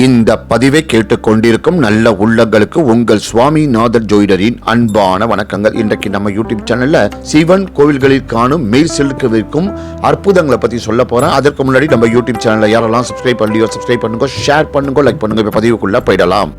இந்த பதிவை கேட்டுக்கொண்டிருக்கும் நல்ல உள்ளங்களுக்கு உங்கள் சுவாமிநாதர் ஜோதிடரின் அன்பான வணக்கங்கள். இன்றைக்கு நம்ம யூடியூப் சேனல்ல சிவன் கோவில்களில் காணும் மெய் சிலுக்கவிருக்கும் அற்புதங்களை பத்தி சொல்ல போறேன். அதற்கு முன்னாடி நம்ம யூடியூப் சேனல்ல யாரெல்லாம் சப்ஸ்கிரைப் பண்ணலையோ சப்ஸ்கிரைப் பண்ணுங்க, ஷேர் பண்ணுங்க, லைக் பண்ணுங்க. பதிவுக்குள்ள போயிடலாம்.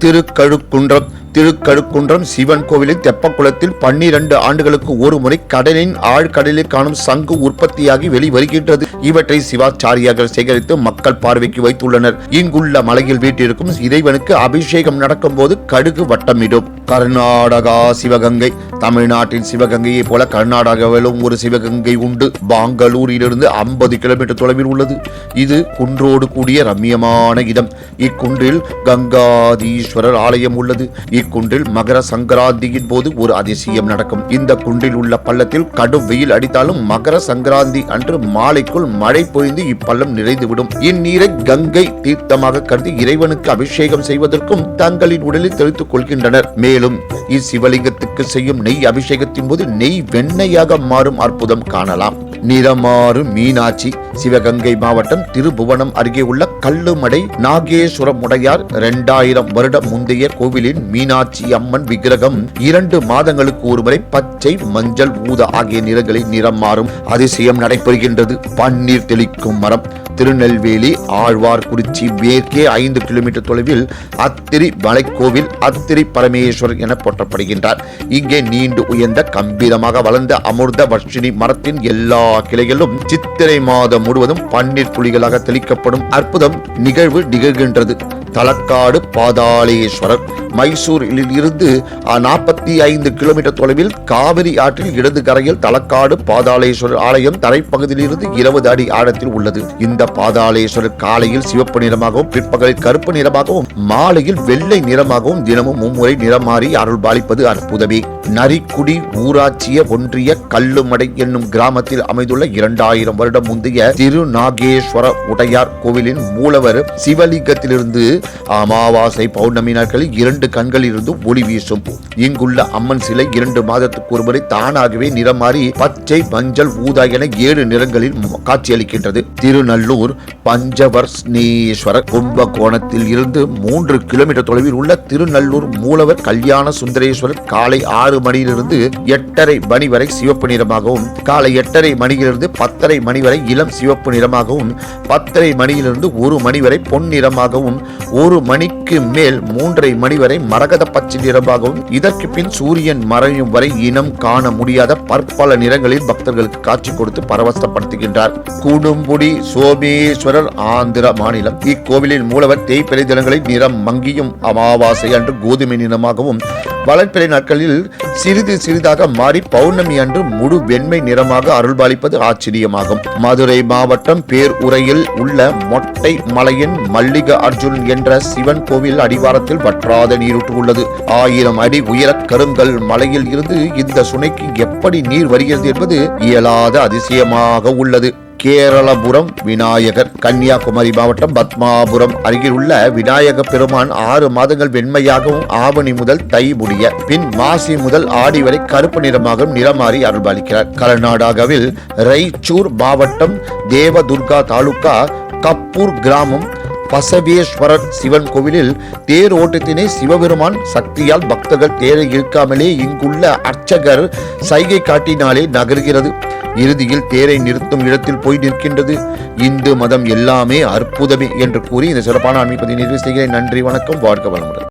திருக்கழுக்குன்றம் சிவன் கோவிலில் தெப்பக்குளத்தில் 12 ஆண்டுகளுக்கு ஒரு முறை கடலின் ஆழ்கடலில் காணும் சங்கு உற்பத்தியாகி வெளிவருகின்றது. இவற்றை சிவாச்சாரியார்கள் சேகரித்து மக்கள் பார்வைக்கு வைத்துள்ளனர். இங்குள்ள மலையில் வீட்டிற்கும் இறைவனுக்கு அபிஷேகம் நடக்கும் போது கடுகு வட்டமிடும். கர்நாடகா சிவகங்கை. தமிழ்நாட்டின் சிவகங்கையை போல கர்நாடகாவிலும் ஒரு சிவகங்கை உண்டு. பாங்களூரிலிருந்து 50 கிலோமீட்டர் தொலைவில் உள்ளது. இது குன்றோடு கூடிய ரம்மியமான இடம். இக்குன்றில் கங்காதீஸ்வரர் ஆலயம் உள்ளது. இக்குன்றில் மகர சங்கராந்தியின் போது ஒரு அதிசயம் நடக்கும். இந்த குன்றில் உள்ள பள்ளத்தில் கடும் வெயில் அடித்தாலும் மகர சங்கராந்தி அன்று மாலைக்குள் மழை பொழிந்து இப்பள்ளம் நிறைந்துவிடும். இந்நீரை கங்கை தீர்த்தமாக கருதி இறைவனுக்கு அபிஷேகம் செய்வதற்கும் தங்களின் உடலில் தெளித்துக் கொள்கின்றனர். மேலும் இச்சிவலிங்கத்துக்கு செய்யும் நெய் அபிஷேகத்தின் போது நெய் வெண்ணையாக மாறும் அற்புதம் காணலாம். நிறமாறு மீனாட்சி. சிவகங்கை மாவட்டம் திருபுவனம் அருகே உள்ள கல்லுமடை நாகேஸ்வரம் உடையார் 2000 வருடம் முந்தைய கோவிலின் மீனாட்சி அம்மன் விக்கிரகம் 2 மாதங்களுக்கு ஒருமுறை பச்சை, மஞ்சள், ஊதா ஆகிய நிறங்களில் நிறம் மாறும் அதிசயம் நடைபெறுகின்றது. பன்னீர் தெளிக்கும் மரம். திருநெல்வேலி ஆழ்வார்குறிச்சி மேற்கே 5 கிலோமீட்டர் தொலைவில் அத்திரி மலைக்கோவில் அத்திரி பரமேஸ்வரர் என போற்றப்படுகின்றார். இங்கே நீண்டு உயர்ந்த கம்பீரமாக வளர்ந்த அமிர்த வர்ஷினி மரத்தின் எல்லா கிளைகளும் சித்திரை மாதம் முழுவதும் பன்னீர் துளிகளாக தெளிக்கப்படும் அற்புதம் நிகழ்வு நிகழ்கின்றது. தலக்காடு பாதாளேஸ்வரர். மைசூரில் இருந்து 45 கிலோமீட்டர் தொலைவில் காவிரி ஆற்றில் இடது கரையில் தலக்காடு பாதாளேஸ்வரர் ஆலயம் தரைப்பகுதியில் இருந்து 20 அடி ஆழத்தில் உள்ளது. இந்த பாதாளேஸ்வரர் காலையில் சிவப்பு நிறமாகவும், பிற்பகலில் கருப்பு நிறமாகவும், மாலையில் வெள்ளை நிறமாகவும் தினமும் மும்முறை நிறம் மாறி அருள் பாலிப்பது அற்புதமே. நரிக்குடி ஊராட்சிய ஒன்றிய கல்லுமடை என்னும் கிராமத்தில் அமைந்துள்ள 2000 வருடம் முந்தைய திருநாகேஸ்வர உடையார் கோவிலின் மூலவர் சிவலிங்கத்திலிருந்து அமாவாசை பௌர்ணமி நாட்களில் 2 கண்களில் இருந்து ஒளி வீசும். இங்குள்ள அம்மன் சிலை 2 மாதத்துக்கு ஒருமுறை தானாகவே நிறம் மாறி பச்சை, மஞ்சள், ஊதா என 7 நிறங்களில் காட்சியளிக்கின்றது. திருநல்லூர் பஞ்சவர்ணேஸ்வரர். கும்பகோணத்தில் இருந்து 3 கிலோமீட்டர் தொலைவில் உள்ள திருநல்லூர் மூலவர் கல்யாண சுந்தரேஸ்வரர் காலை 6 மணியிலிருந்து 8:30 மணி வரை சிவப்பு நிறமாகவும், காலை 8:30 மணியிலிருந்து 10:30 மணி வரை இளம் சிவப்பு நிறமாகவும், 10:30 மணியிலிருந்து 1 மணி வரை பொன் நிறமாகவும், 1 மணிக்கு மேல் 3:30 மணி வரை மரகத பச்சை நிறமாகவும், இதற்கு பின் சூரியன் மறையும் வரை இனம் காண முடியாத பற்பல நிறங்களில் பக்தர்களுக்கு காட்சி கொடுத்து பரவசப்படுத்துகின்றார். குடும்புடி சோமேஸ்வரர் ஆந்திர மாநிலம். இக்கோவிலில் மூலவர் தேய்பிறை தினங்களில் நிறம் மங்கியும், அமாவாசை அன்று கோதுமை நிறமாகவும், வளர்ப்பிறை நாட்களில் சிறிது சிறிதாக மாறி பௌர்ணமி அன்று முழு வெண்மை நிறமாக அருள்பாலிப்பது ஆச்சரியமாகும். மதுரை மாவட்டம் பேருரையில் உள்ள மொட்டை மலையின் மல்லிக அர்ஜுன் என்ற சிவன் கோவில் அடிவாரத்தில் வற்றாத நீரூற்று உள்ளது. 1000 அடி உயர கருங்கல் மலையில் இருந்து இந்த சுனைக்கு எப்படி நீர் வருகிறது என்பது இயலாத அதிசயமாக உள்ளது. கேரளபுரம் விநாயகர். கன்னியாகுமரி மாவட்டம் பத்மாபுரம் அருகில் உள்ள விநாயக பெருமான் 6 மாதங்கள் வெண்மையாகவும், ஆவணி முதல் தை முடிய, பின் மாசி முதல் ஆடி வரை கருப்பு நிறமாகவும் நிறமாறி அருள்பாலிக்கிறார். கர்நாடகாவில் ரைச்சூர் மாவட்டம் தேவதுர்கா தாலுகா கப்பூர் கிராமம் பசவேஸ்வரர் சிவன் கோவிலில் தேர் ஓட்டத்தினை சிவபெருமான் சக்தியால் பக்தர்கள் தேரை இழுக்காமலே இங்குள்ள அர்ச்சகர் சைகை காட்டினாலே நகர்கிறது. இறுதியில் தேரை நிறுத்தும் இடத்தில் போய் நிற்கின்றது. இந்து மதம் எல்லாமே அற்புதமே என்று கூறி இந்த சிறப்பான ஆன்மீகத்தை நிறைவு செய்கிறேன். நன்றி, வணக்கம், வாழ்க வளமுடன்.